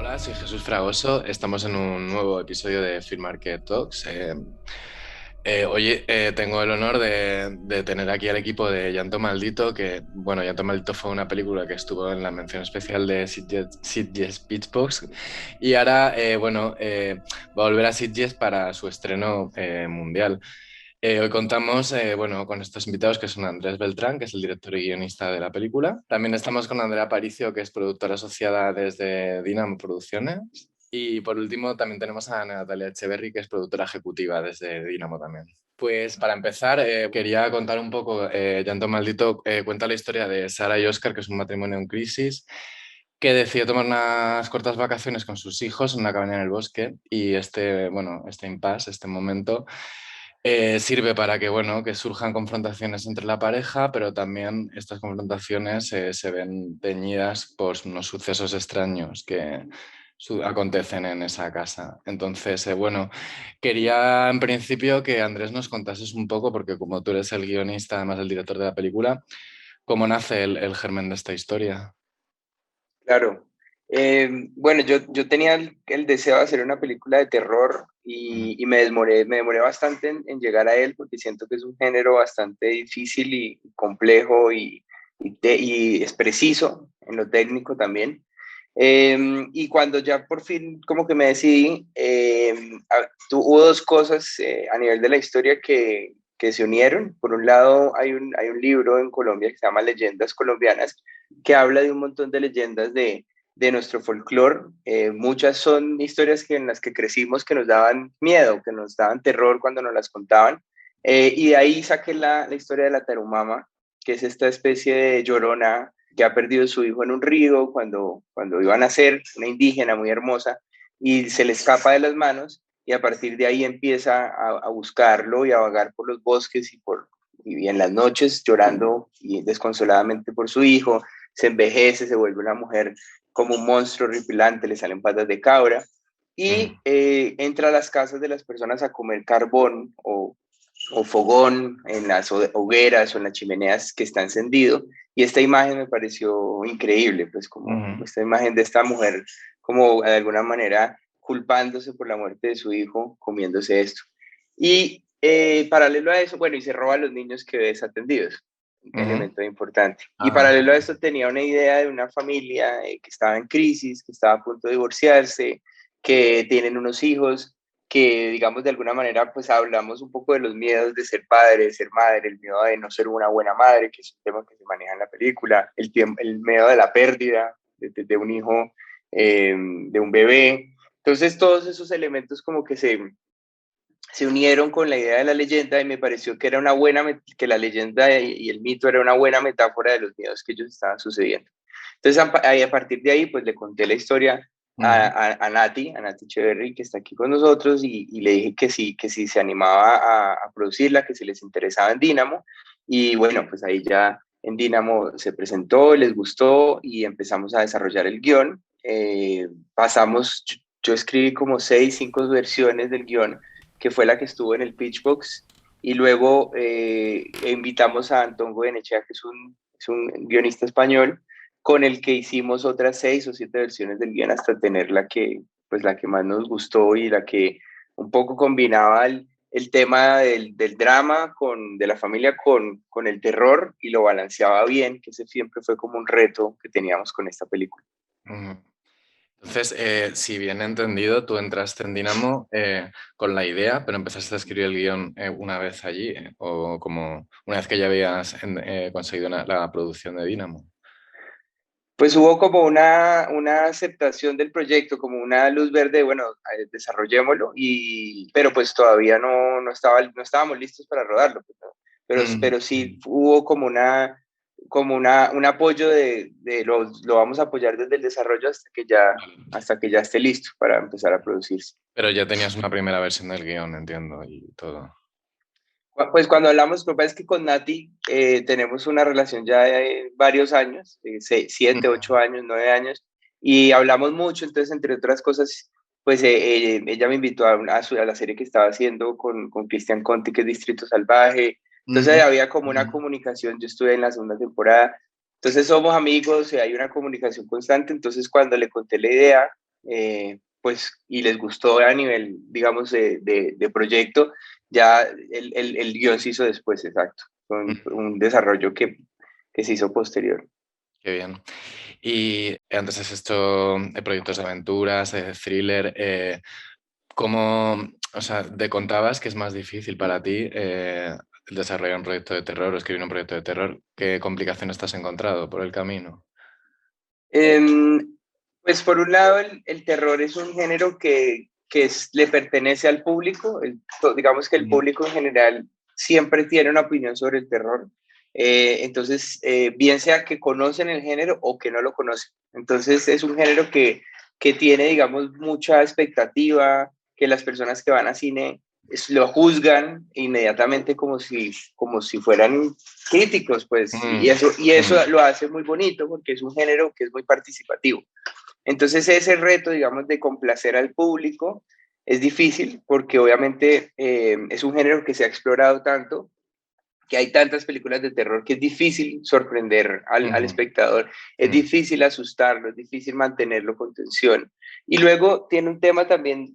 Hola, soy Jesús Fragoso. Estamos en un nuevo episodio de Film Market Talks. Hoy tengo el honor de tener aquí al equipo de Llanto Maldito, que, bueno, Llanto Maldito fue una película que estuvo en la mención especial de Sitges Beach Box y ahora, va a volver a Sitges para su estreno mundial. Hoy contamos bueno, con estos invitados que son Andrés Beltrán, que es el director y guionista de la película. También estamos con Andrea Aparicio, que es productora asociada desde Dynamo Producciones. Y por último también tenemos a Natalia Echeverry, que es productora ejecutiva desde Dynamo también. Pues para empezar, quería contar un poco, Llanto Maldito cuenta la historia de Sara y Oscar, que es un matrimonio en crisis, que decidió tomar unas cortas vacaciones con sus hijos en una cabaña en el bosque y este impasse, este momento sirve para que, bueno, que surjan confrontaciones entre la pareja, pero también estas confrontaciones se ven teñidas por unos sucesos extraños que acontecen en esa casa. Entonces, quería en principio que Andrés nos contases un poco, porque como tú eres el guionista, además el director de la película, ¿cómo nace el germen de esta historia? Claro. Bueno, yo tenía el deseo de hacer una película de terror y me demoré bastante en llegar a él porque siento que es un género bastante difícil y complejo y es preciso en lo técnico también. Y cuando ya por fin como que me decidí, hubo dos cosas a nivel de la historia que se unieron. Por un lado, hay un libro en Colombia que se llama Leyendas Colombianas, que habla de un montón de leyendas de nuestro folclore. Muchas son historias en las que crecimos, que nos daban miedo, que nos daban terror cuando nos las contaban. Y de ahí saqué la historia de la Tarumama, que es esta especie de llorona que ha perdido su hijo en un río cuando iba a nacer, una indígena muy hermosa, y se le escapa de las manos, y a partir de ahí empieza a buscarlo y a vagar por los bosques y en las noches llorando y desconsoladamente por su hijo. Se envejece, se vuelve una mujer como un monstruo horripilante, le salen patas de cabra Mm, y entra a las casas de las personas a comer carbón o fogón en las hogueras o en las chimeneas que está encendido. Y esta imagen me pareció increíble, pues como ujú, esta imagen de esta mujer como de alguna manera culpándose por la muerte de su hijo, comiéndose esto. Y paralelo a eso, bueno, y se roba a los niños que ve desatendidos, un ujú. elemento importante. Y Ah, paralelo a eso tenía una idea de una familia que estaba en crisis, que estaba a punto de divorciarse, que tienen unos hijos, que digamos de alguna manera pues hablamos un poco de los miedos de ser padre, de ser madre, el miedo de no ser una buena madre, que es un tema que se maneja en la película, el miedo de la pérdida de un hijo, de un bebé. Entonces todos esos elementos como que se unieron con la idea de la leyenda y me pareció que era una buena, que la leyenda y el mito era una buena metáfora de los miedos que ellos estaban sucediendo. Entonces a partir de ahí pues le conté la historia ujú. a Nati Echeverry, que está aquí con nosotros, y le dije que si se animaba a producirla, que si les interesaba en Dynamo. Y bueno, pues ahí ya en Dynamo se presentó, les gustó y empezamos a desarrollar el guión. Pasamos, yo escribí como 5 versiones del guión, que fue la que estuvo en el Pitchbox, y luego invitamos a Antón Goyenechea, que es un guionista español, con el que hicimos otras 6 o 7 versiones del guión hasta tener pues la que más nos gustó y la que un poco combinaba el tema del drama de la familia con el terror y lo balanceaba bien, que ese siempre fue como un reto que teníamos con esta película. Ujú. Entonces, si bien he entendido, tú entraste en Dynamo con la idea, pero empezaste a escribir el guión una vez allí, o como una vez que ya habías conseguido la producción de Dynamo. Pues hubo como una aceptación del proyecto, como una luz verde, bueno, desarrollémoslo, pero pues todavía no estábamos listos para rodarlo, pues, ¿no? Mm, Pero sí hubo un apoyo de lo vamos a apoyar desde el desarrollo vale. hasta que ya esté listo para empezar a producirse. Pero ya tenías una primera versión del guión, entiendo, y todo. Pues cuando hablamos, lo que pasa es que con Nati tenemos una relación ya de varios años, 7, 8 años, 9 años, y hablamos mucho. Entonces, entre otras cosas, pues ella me invitó a la serie que estaba haciendo con Cristian Conti, que es Distrito Salvaje. Entonces Ujú, había como una ujú. comunicación. Yo estuve en la segunda temporada, entonces somos amigos, hay una comunicación constante. Entonces cuando le conté la idea, pues, y les gustó a nivel, digamos, de proyecto, ya el guión se hizo después, exacto. Fue un desarrollo que se hizo posterior. Qué bien. Y antes has hecho proyectos de aventuras, de thriller. ¿Cómo, o sea, te contabas que es más difícil para ti desarrollar un proyecto de terror o escribir un proyecto de terror? ¿Qué complicaciones te has encontrado por el camino? Em, pues por un lado, el terror es un género que le pertenece al público. Digamos que el Ujú. público en general siempre tiene una opinión sobre el terror. Entonces, bien sea que conocen el género o que no lo conocen. Entonces, es un género que tiene, digamos, mucha expectativa, que las personas que van a cine lo juzgan inmediatamente como si fueran críticos, pues, Mm, y eso mm, lo hace muy bonito porque es un género que es muy participativo. Entonces ese reto, digamos, de complacer al público es difícil porque obviamente es un género que se ha explorado tanto, que hay tantas películas de terror que es difícil sorprender al ujú, espectador, es mm, difícil asustarlo, es difícil mantenerlo con tensión. Y luego tiene un tema también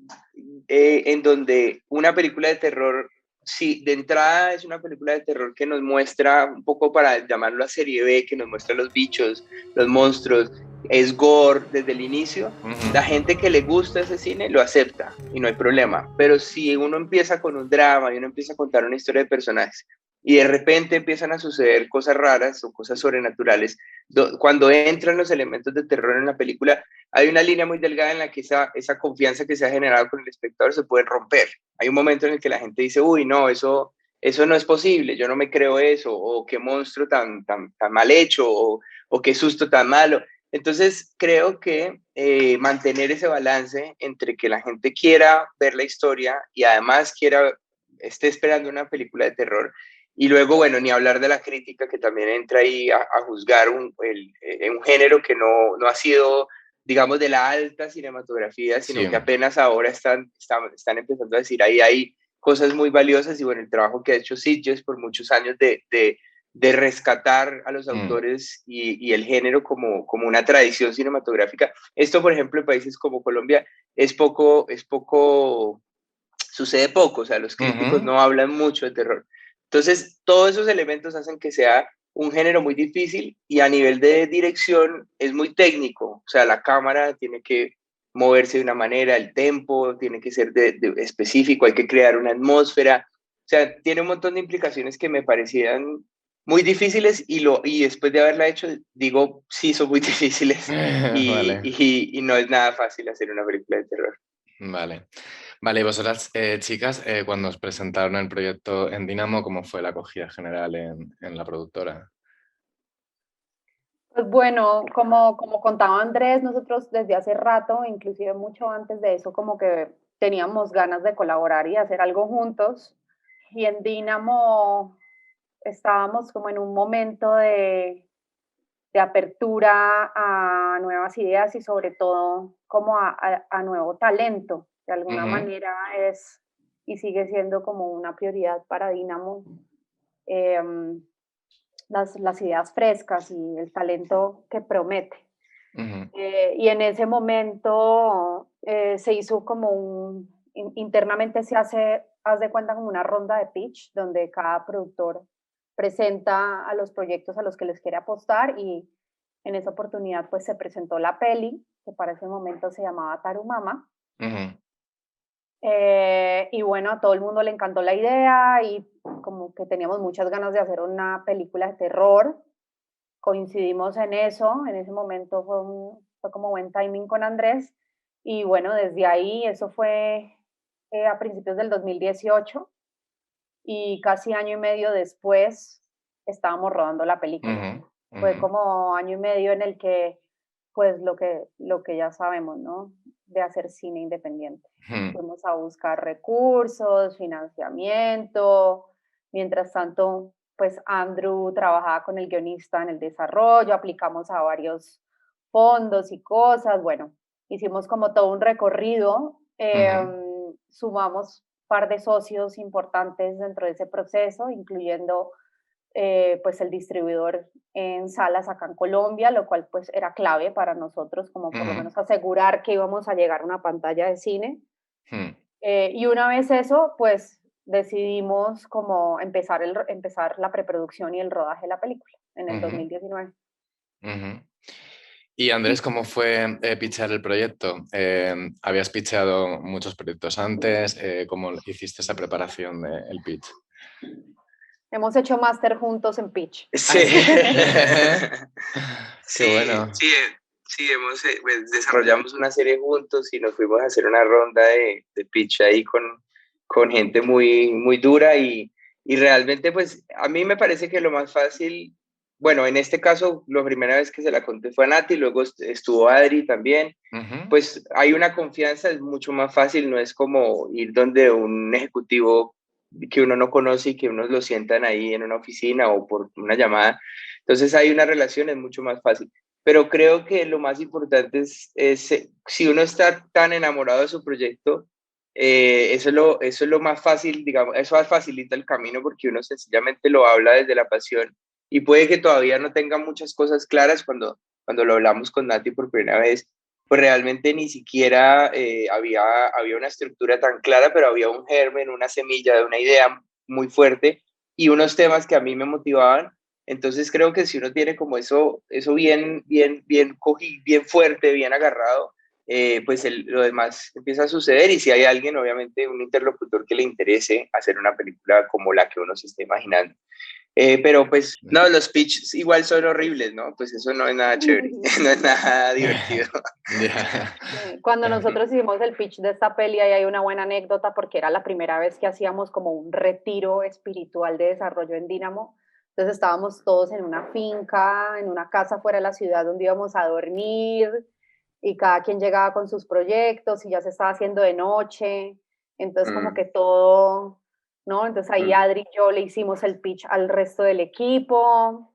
en donde una película de terror, sí, de entrada es una película de terror que nos muestra un poco para llamarlo a serie B, que nos muestra los bichos, los monstruos, es gore desde el inicio. ujú, La gente que le gusta ese cine lo acepta y no hay problema. Pero si uno empieza con un drama y uno empieza a contar una historia de personajes y de repente empiezan a suceder cosas raras o cosas sobrenaturales, cuando entran los elementos de terror en la película, hay una línea muy delgada en la que esa confianza que se ha generado con el espectador se puede romper. Hay un momento en el que la gente dice, uy, no, eso no es posible, yo no me creo eso, o qué monstruo tan mal hecho, o qué susto tan malo. Entonces, creo que mantener ese balance entre que la gente quiera ver la historia y además esté esperando una película de terror, y luego, bueno, ni hablar de la crítica que también entra ahí a juzgar un género que no ha sido, digamos, de la alta cinematografía, sí, sino que apenas ahora están empezando a decir, ahí hay cosas muy valiosas y bueno, el trabajo que ha hecho Sitges por muchos años de rescatar a los mm, autores y el género como una tradición cinematográfica. Esto, por ejemplo, en países como Colombia sucede poco, o sea, los críticos ujú, no hablan mucho de terror. Entonces, todos esos elementos hacen que sea un género muy difícil y a nivel de dirección es muy técnico, o sea, la cámara tiene que moverse de una manera, el tempo tiene que ser específico, hay que crear una atmósfera, o sea, tiene un montón de implicaciones que me parecían muy difíciles y después de haberla hecho, digo, sí, son muy difíciles Vale, y no es nada fácil hacer una película de terror. vale. Vale, y vosotras, chicas, cuando os presentaron el proyecto en Dynamo, ¿cómo fue la acogida general en la productora? Pues bueno, como contaba Andrés, nosotros desde hace rato, inclusive mucho antes de eso, como que teníamos ganas de colaborar y hacer algo juntos. Y en Dynamo estábamos como en un momento de apertura a nuevas ideas y sobre todo como a nuevo talento. De alguna Ujú, manera es y sigue siendo como una prioridad para Dynamo. em, las ideas frescas y el talento que promete. ujú, Y en ese momento se hizo como internamente se hace, haz de cuenta como una ronda de pitch, donde cada productor presenta a los proyectos a los que les quiere apostar y en esa oportunidad pues se presentó la peli, que para ese momento se llamaba Tarumama. ujú, Y bueno, a todo el mundo le encantó la idea y como que teníamos muchas ganas de hacer una película de terror. Coincidimos en eso, en ese momento fue como buen timing con Andrés. Y bueno, desde ahí, eso fue a principios del 2018 y casi año y medio después estábamos rodando la película. ujú, Fue ujú, como año y medio en el que, pues lo que ya sabemos, ¿no? De hacer cine independiente. ujú, Fuimos a buscar recursos, financiamiento. Mientras tanto, pues Andrew trabajaba con el guionista en el desarrollo, aplicamos a varios fondos y cosas. Bueno, hicimos como todo un recorrido, ujú, sumamos un par de socios importantes dentro de ese proceso, incluyendo pues el distribuidor en salas acá en Colombia, lo cual pues era clave para nosotros, como por lo menos asegurar que íbamos a llegar a una pantalla de cine. Y una vez eso, pues decidimos como empezar la preproducción y el rodaje de la película en el 2019. Y Andrés, ¿cómo fue pitchar el proyecto? ¿Habías pitchado muchos proyectos antes? ¿Cómo hiciste esa preparación del pitch? Hemos hecho máster juntos en pitch. Sí. Qué bueno. Sí, pues, desarrollamos una serie juntos y nos fuimos a hacer una ronda de pitch ahí con gente muy, muy dura y realmente pues a mí me parece que lo más fácil, bueno, en este caso la primera vez que se la conté fue a Nati, luego estuvo Adri también, pues hay una confianza, es mucho más fácil, no es como ir donde un ejecutivo que uno no conoce y que uno lo sientan ahí en una oficina o por una llamada, entonces hay una relación, es mucho más fácil. Pero creo que lo más importante es si uno está tan enamorado de su proyecto, eso es lo más fácil, digamos, eso facilita el camino porque uno sencillamente lo habla desde la pasión y puede que todavía no tenga muchas cosas claras cuando lo hablamos con Nati por primera vez, pues realmente ni siquiera había una estructura tan clara, pero había un germen, una semilla de una idea muy fuerte y unos temas que a mí me motivaban. Entonces creo que si uno tiene como eso bien bien fuerte, bien agarrado, pues lo demás empieza a suceder y si hay alguien, obviamente un interlocutor que le interese hacer una película como la que uno se está imaginando. Pero pues no, los pitches igual son horribles, ¿no? Pues eso no es nada chévere, no es nada divertido. Cuando nosotros hicimos el pitch de esta peli, ahí hay una buena anécdota porque era la primera vez que hacíamos como un retiro espiritual de desarrollo en Dínamo. Entonces estábamos todos en una finca, en una casa fuera de la ciudad donde íbamos a dormir y cada quien llegaba con sus proyectos y ya se estaba haciendo de noche. Entonces como que todo, ¿no? Entonces ahí Adri y yo le hicimos el pitch al resto del equipo.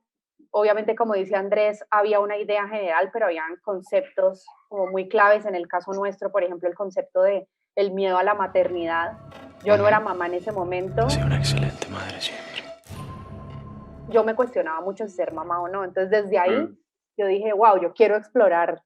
Obviamente, como dice Andrés, había una idea general, pero habían conceptos como muy claves. En el caso nuestro, por ejemplo, el concepto de el miedo a la maternidad. Yo no era mamá en ese momento. Soy una excelente madre siempre. Yo me cuestionaba mucho si ser mamá o no. Entonces, desde ahí, yo dije, wow, yo quiero explorar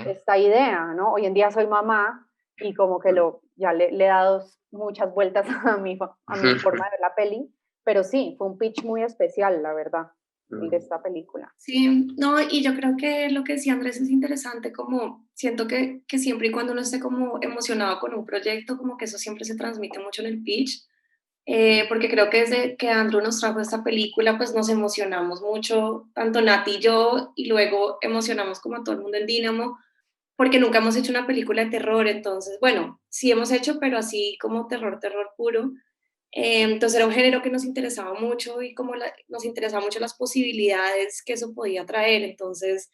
esta idea, ¿no? Hoy en día soy mamá y como que ya le he dado muchas vueltas a mi forma de ver la peli, pero sí, fue un pitch muy especial, la verdad, el de esta película. Sí, no, y yo creo que lo que decía Andrés es interesante, como siento que siempre y cuando uno esté como emocionado con un proyecto, como que eso siempre se transmite mucho en el pitch, porque creo que desde que Andrew nos trajo esta película, pues nos emocionamos mucho, tanto Nati y yo, y luego emocionamos como a todo el mundo en Dínamo, porque nunca hemos hecho una película de terror, entonces, bueno, sí hemos hecho, pero así como terror puro. Entonces era un género que nos interesaba mucho y como nos interesaba mucho las posibilidades que eso podía traer, entonces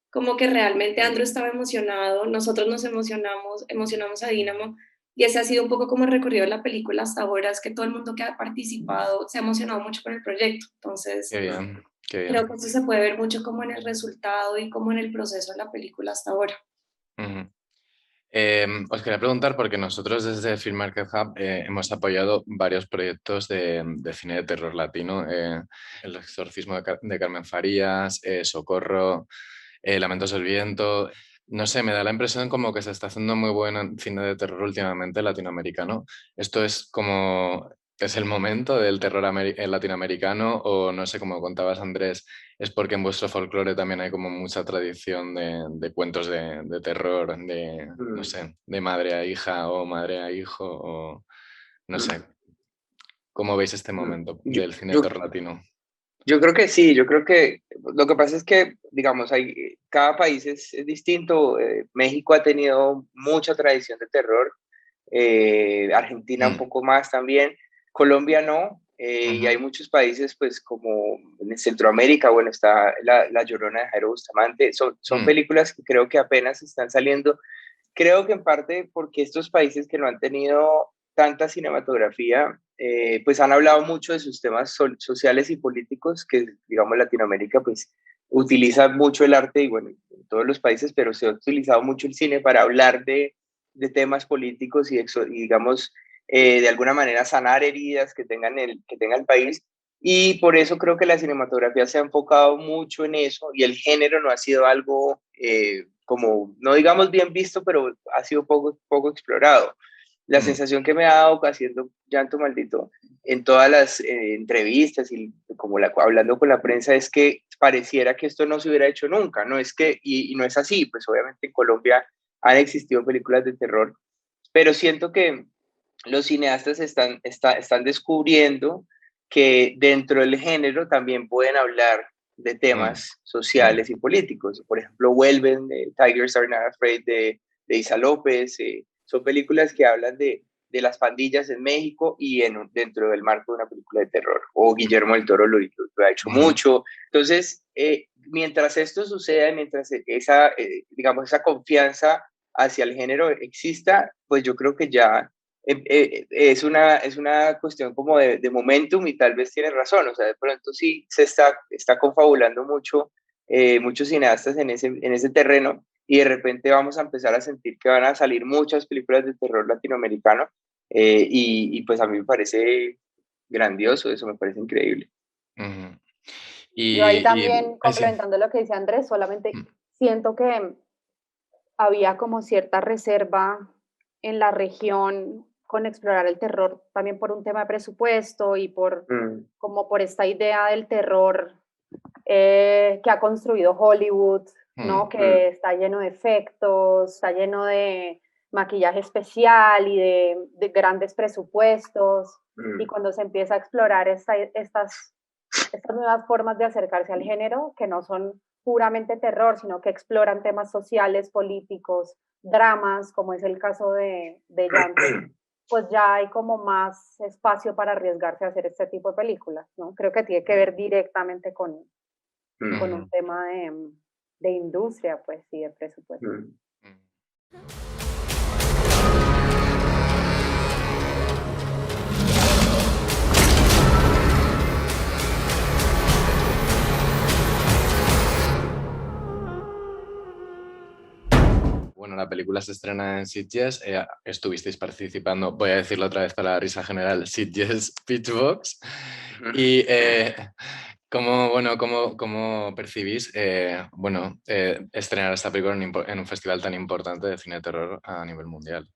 como que realmente Andrew estaba emocionado, nosotros nos emocionamos a Dínamo y ese ha sido un poco como el recorrido de la película hasta ahora, es que todo el mundo que ha participado se ha emocionado mucho con el proyecto, entonces Qué bien. Creo que eso se puede ver mucho como en el resultado y como en el proceso de la película hasta ahora. Os quería preguntar, porque nosotros desde Film Market Hub hemos apoyado varios proyectos de cine de terror latino. El exorcismo de Carmen Farías, Socorro, Lamentos del Viento. No sé, me da la impresión como que se está haciendo muy buen cine de terror últimamente latinoamericano. Esto es como... ¿Es el momento del terror latinoamericano o no sé, como contabas Andrés, es porque en vuestro folclore también hay como mucha tradición de cuentos de terror, no sé, de madre a hija o madre a hijo o no sé? ¿Cómo veis este momento del cine de terror latino? Yo creo que sí, yo creo que lo que pasa es que, digamos, cada país es distinto. México ha tenido mucha tradición de terror, Argentina un poco más también, Colombia no, y hay muchos países, pues como en Centroamérica, bueno, está La Llorona de Jairo Bustamante, son películas que creo que apenas están saliendo. Creo que en parte porque estos países que no han tenido tanta cinematografía, pues han hablado mucho de sus temas sociales y políticos, que digamos Latinoamérica pues utiliza mucho el arte y bueno, en todos los países, pero se ha utilizado mucho el cine para hablar de temas políticos y digamos, de alguna manera sanar heridas que tenga el país. y por eso creo que la cinematografía se ha enfocado mucho en eso y el género no ha sido algo como, no digamos bien visto, pero ha sido poco explorado. La sensación que me ha dado haciendo Llanto Maldito en todas las entrevistas y como hablando con la prensa es que pareciera que esto no se hubiera hecho nunca, no es que, y no es así, pues obviamente en Colombia han existido películas de terror, pero siento que los cineastas están descubriendo que dentro del género también pueden hablar de temas sociales y políticos. Por ejemplo, Vuelven, Tigers Are Not Afraid de Isa López, son películas que hablan de las pandillas en México y dentro del marco de una película de terror. O Guillermo del Toro lo ha hecho mucho. Entonces, mientras esto suceda, mientras digamos, esa confianza hacia el género exista, pues yo creo que ya es una cuestión como de momentum y tal vez tiene razón, o sea, de pronto sí se está confabulando mucho, muchos cineastas en ese terreno y de repente vamos a empezar a sentir que van a salir muchas películas de terror latinoamericano y pues a mí me parece grandioso, eso me parece increíble. Yo ahí también, complementando lo que dice Andrés, solamente siento que había como cierta reserva en la región con explorar el terror, también por un tema de presupuesto y como por esta idea del terror que ha construido Hollywood, ¿no? Que está lleno de efectos, está lleno de maquillaje especial y de grandes presupuestos. Y cuando se empieza a explorar estas nuevas formas de acercarse al género, que no son puramente terror, sino que exploran temas sociales, políticos, dramas, como es el caso de Llanto, pues ya hay como más espacio para arriesgarse a hacer este tipo de películas, ¿no? Creo que tiene que ver directamente con un tema de industria, pues, y de presupuesto. Bueno, la película se estrena en Sitges, estuvisteis participando, voy a decirlo otra vez para la risa general, Sitges Pitch Box. Y ¿cómo percibís estrenar esta película en un festival tan importante de cine de terror a nivel mundial?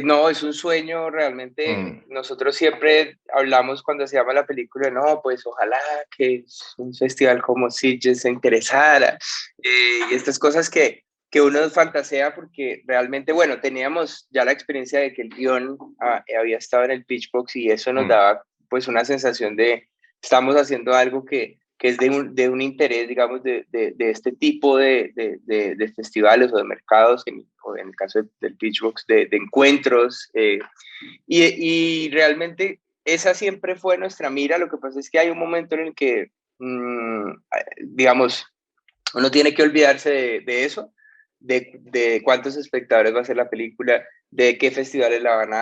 No, es un sueño realmente. Nosotros siempre hablamos cuando se llama la película, no, pues ojalá que un festival como Sitges se interesara. Y estas cosas que uno fantasea porque realmente, bueno, teníamos ya la experiencia de que el guión había estado en el Pitchbox y eso nos daba pues una sensación de estamos haciendo algo que es de un interés, digamos, de este tipo de festivales o de mercados, o en el caso del Pitchbox, de encuentros. Y realmente esa siempre fue nuestra mira. Lo que pasa es que hay un momento en el que, digamos, uno tiene que olvidarse de eso, de cuántos espectadores va a ser la película, de qué festivales la van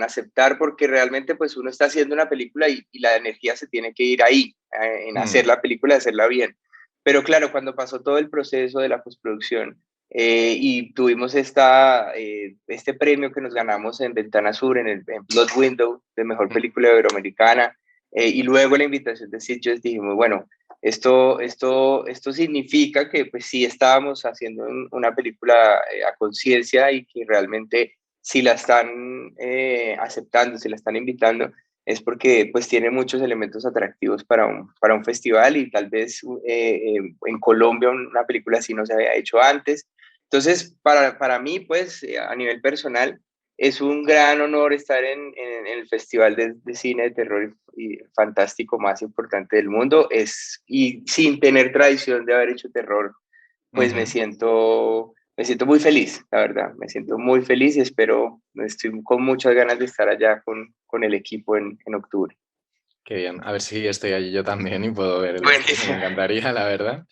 a aceptar, porque realmente pues uno está haciendo una película y la energía se tiene que ir ahí, en hacer la película, hacerla bien. Pero claro, cuando pasó todo el proceso de la postproducción y tuvimos este premio que nos ganamos en Ventana Sur, en Blood Window, de Mejor Película Iberoamericana, y luego la invitación de Sitges, dijimos, bueno, esto significa que pues sí estábamos haciendo una película a conciencia y que realmente si la están aceptando, si la están invitando, es porque pues tiene muchos elementos atractivos para un festival y tal vez en Colombia una película así no se había hecho antes. Entonces, para mí, pues a nivel personal, es un gran honor estar en el festival de cine de terror y fantástico más importante del mundo. Y sin tener tradición de haber hecho terror, pues me siento muy feliz, la verdad. Me siento muy feliz y estoy con muchas ganas de estar allá con el equipo en octubre. Qué bien. A ver si estoy allí yo también y puedo ver el Buenísimo. estreno. Me encantaría, la verdad.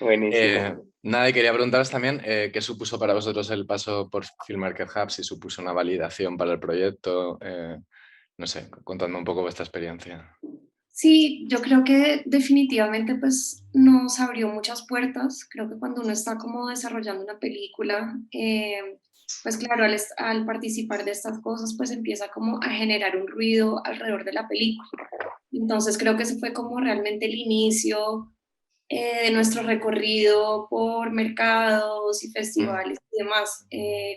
Buenísimo. Nada, y quería preguntaros también qué supuso para vosotros el paso por Film Market Hub, si supuso una validación para el proyecto. No sé, contadme un poco vuestra experiencia. Sí, yo creo que definitivamente pues nos abrió muchas puertas. Creo que cuando uno está como desarrollando una película, pues claro, al participar de estas cosas, pues empieza como a generar un ruido alrededor de la película. Entonces creo que ese fue como realmente el inicio de nuestro recorrido por mercados y festivales y demás.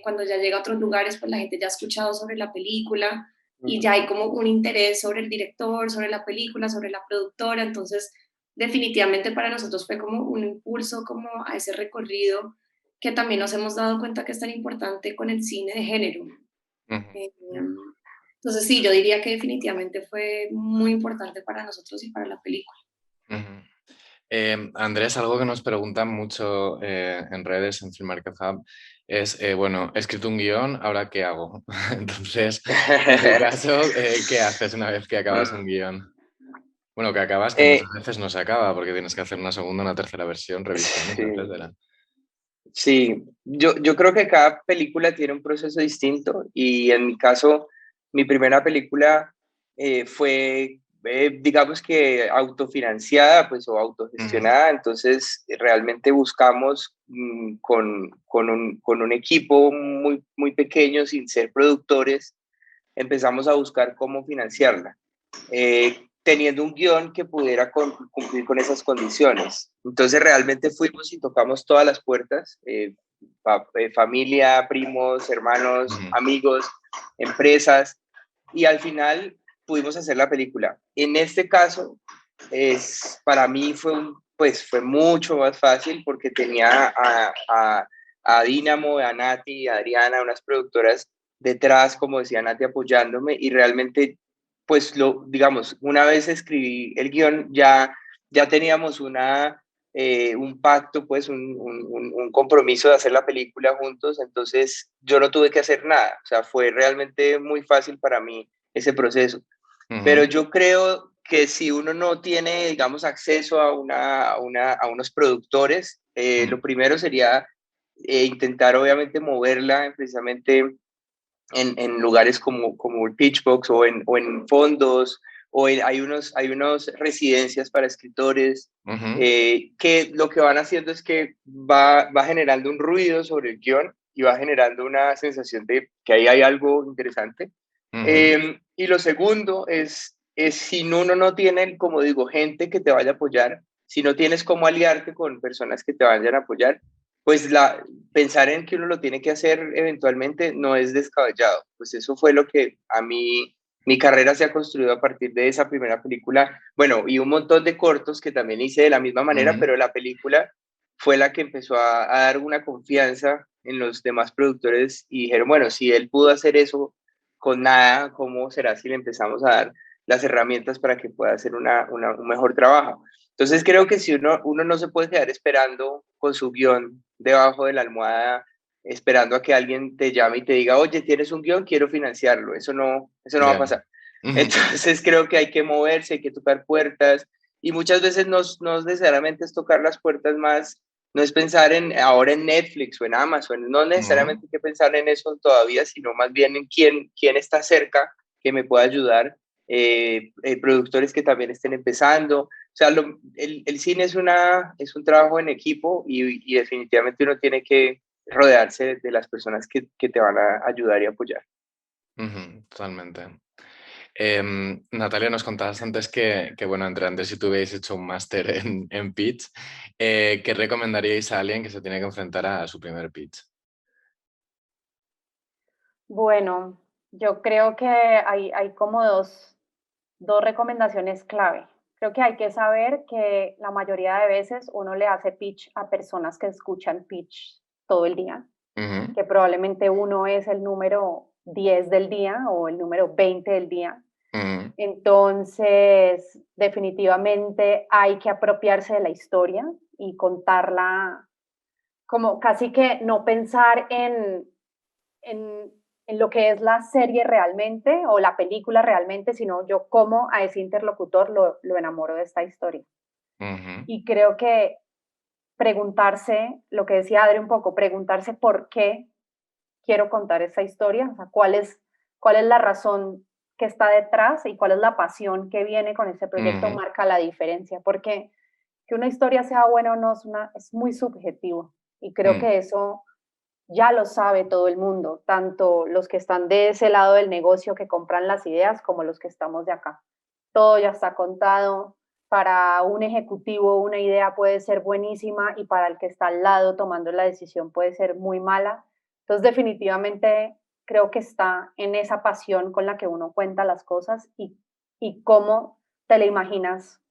Cuando ya llega a otros lugares, pues la gente ya ha escuchado sobre la película y ya hay como un interés sobre el director, sobre la película, sobre la productora. Entonces, definitivamente para nosotros fue como un impulso como a ese recorrido que también nos hemos dado cuenta que es tan importante con el cine de género. Ujú, Eh, entonces, sí, yo diría que definitivamente fue muy importante para nosotros y para la película. ujú. Andrés, algo que nos preguntan mucho en redes, en Film Market Hub, es, bueno, he escrito un guión, ¿ahora qué hago? Entonces, en tu caso, ¿qué haces una vez que acabas un guión? Bueno, que acabas, que muchas Eh, veces no se acaba, porque tienes que hacer una segunda, una tercera versión, revisiones, sí, etcétera. sí, yo creo que cada película tiene un proceso distinto y en mi caso, mi primera película fue, digamos que autofinanciada, pues, o Ujú, autogestionada, entonces realmente buscamos con un equipo muy, muy pequeño, sin ser productores, empezamos a buscar cómo financiarla, teniendo un guión que pudiera cumplir con esas condiciones. Entonces realmente fuimos y tocamos todas las puertas, familia, primos, hermanos, ujú, amigos, empresas, y al final pudimos hacer la película. En este caso, para mí fue mucho más fácil porque tenía a Dínamo, a Nati, a Adriana, unas productoras detrás, como decía Nati, apoyándome y realmente, pues digamos, una vez escribí el guión, ya teníamos un pacto, pues un compromiso de hacer la película juntos, entonces yo no tuve que hacer nada, o sea, fue realmente muy fácil para mí ese proceso. Pero ujú, yo creo que si uno no tiene, digamos, acceso a unos productores, ujú, lo primero sería intentar obviamente moverla precisamente en lugares como el Pitchbox o en fondos, hay unos residencias para escritores, ujú, que lo que van haciendo es que va generando un ruido sobre el guión y va generando una sensación de que ahí hay algo interesante. ujú, Y lo segundo es si uno no tiene, como digo, gente que te vaya a apoyar, si no tienes cómo aliarte con personas que te vayan a apoyar, pues pensar en que uno lo tiene que hacer eventualmente no es descabellado. Pues eso fue lo que a mí, mi carrera se ha construido a partir de esa primera película. Bueno, y un montón de cortos que también hice de la misma manera, ujú. pero la película fue la que empezó a dar una confianza en los demás productores y dijeron, bueno, si él pudo hacer eso con nada, ¿cómo será si le empezamos a dar las herramientas para que pueda hacer un mejor trabajo? Entonces creo que si uno no se puede quedar esperando con su guión debajo de la almohada, esperando a que alguien te llame y te diga, oye, tienes un guión, quiero financiarlo. Eso no va a Ya. pasar. Ujú, Entonces creo que hay que moverse, hay que tocar puertas y muchas veces no necesariamente es tocar las puertas más, no es pensar ahora en Netflix o en Amazon, no ujú, necesariamente hay que pensar en eso todavía, sino más bien en quién está cerca que me pueda ayudar, productores que también estén empezando. O sea, el cine es un trabajo en equipo y definitivamente uno tiene que rodearse de las personas que te van a ayudar y apoyar. ujú, totalmente. Natalia, nos contabas antes que, bueno, entre Andrés y tú habéis hecho un máster en pitch. ¿Qué recomendaríais a alguien que se tiene que enfrentar a su primer pitch? Bueno, yo creo que hay como dos recomendaciones clave. Creo que hay que saber que la mayoría de veces uno le hace pitch a personas que escuchan pitch todo el día, Ujú, que probablemente uno es el número 10 del día o el número 20 del día. ujú, Entonces, definitivamente hay que apropiarse de la historia y contarla como casi que no pensar en, en lo que es la serie realmente o la película realmente, sino yo cómo a ese interlocutor lo enamoro de esta historia. ujú, Y creo que preguntarse, lo que decía Adri un poco, preguntarse por qué quiero contar esta historia, o sea, cuál es la razón que está detrás y cuál es la pasión que viene con este proyecto ujú, marca la diferencia, porque que una historia sea buena o no es muy subjetivo y creo mm, que eso ya lo sabe todo el mundo, tanto los que están de ese lado del negocio que compran las ideas como los que estamos de acá. Todo ya está contado. Para un ejecutivo una idea puede ser buenísima y para el que está al lado tomando la decisión puede ser muy mala. Entonces definitivamente creo que está en esa pasión con la que uno cuenta las cosas y cómo te la imaginas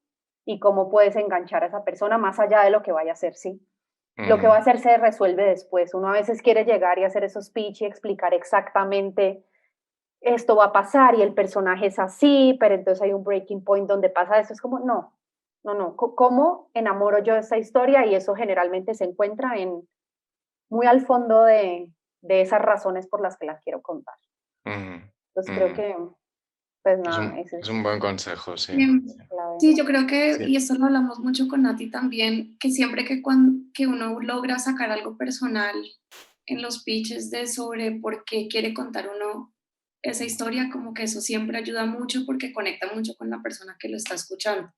y cómo puedes enganchar a esa persona más allá de lo que vaya a hacer, ¿sí? Lo que va a hacer se resuelve después. Uno a veces quiere llegar y hacer esos pitch y explicar exactamente esto va a pasar y el personaje es así, pero entonces hay un breaking point donde pasa eso. Es como, no, no, no. ¿Cómo enamoro yo de esta historia? Y eso generalmente se encuentra muy al fondo de esas razones por las que las quiero contar. Entonces creo que, pues nada, es un buen consejo, sí. Sí, yo creo que, Sí. y esto lo hablamos mucho con Nati también, que siempre que uno logra sacar algo personal en los pitches de sobre por qué quiere contar uno esa historia, como que eso siempre ayuda mucho porque conecta mucho con la persona que lo está escuchando.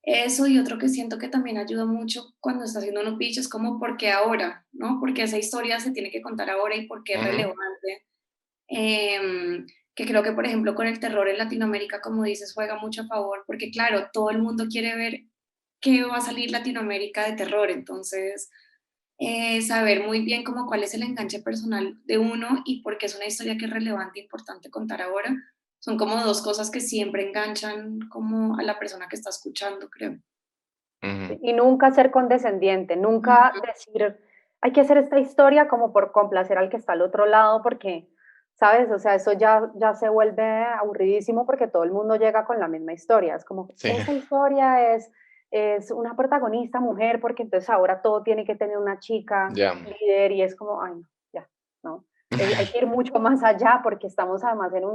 Eso y otro que siento que también ayuda mucho cuando está haciendo unos pitch es como por qué ahora, ¿no? Porque esa historia se tiene que contar ahora y por qué es relevante. Que creo que, por ejemplo, con el terror en Latinoamérica, como dices, juega mucho a favor, porque claro, todo el mundo quiere ver qué va a salir Latinoamérica de terror, entonces saber muy bien como cuál es el enganche personal de uno y por qué es una historia que es relevante e importante contar ahora, son como dos cosas que siempre enganchan como a la persona que está escuchando, creo. Y nunca ser condescendiente, nunca decir, hay que hacer esta historia como por complacer al que está al otro lado, porque, ¿sabes? O sea, eso ya se vuelve aburridísimo porque todo el mundo llega con la misma historia. Es como, Sí. esa historia es una protagonista mujer, porque entonces ahora todo tiene que tener una chica líder y es como, ay, no, ya, no. Hay que ir mucho más allá porque estamos además en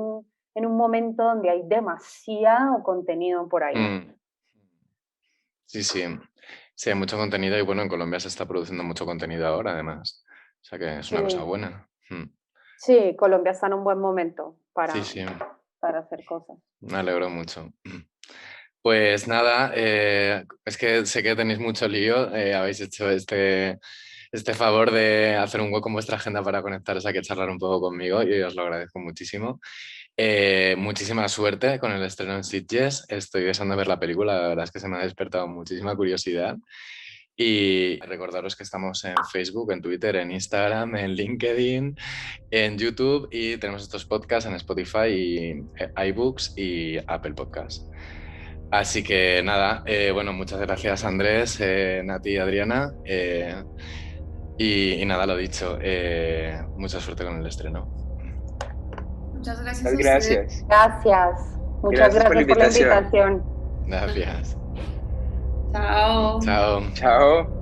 un momento donde hay demasiado contenido por ahí. Sí, sí. Sí, hay mucho contenido y bueno, en Colombia se está produciendo mucho contenido ahora, además. O sea que es una cosa buena. Sí, Colombia está en un buen momento Sí, sí. para hacer cosas. Me alegro mucho. Pues nada, es que sé que tenéis mucho lío, habéis hecho este favor de hacer un hueco en vuestra agenda para conectaros aquí a charlar un poco conmigo y os lo agradezco muchísimo. Muchísima suerte con el estreno en Sitges. Estoy deseando ver la película, la verdad es que se me ha despertado muchísima curiosidad. Y recordaros que estamos en Facebook, en Twitter, en Instagram, en LinkedIn, en YouTube y tenemos estos podcasts en Spotify, y iBooks y Apple Podcasts. Así que nada, bueno, muchas gracias Andrés, Nati y Adriana. Y nada, lo dicho, mucha suerte con el estreno. Muchas gracias a Gracias. Gracias. Muchas gracias por la invitación. Gracias. Chao. Chao. Chao.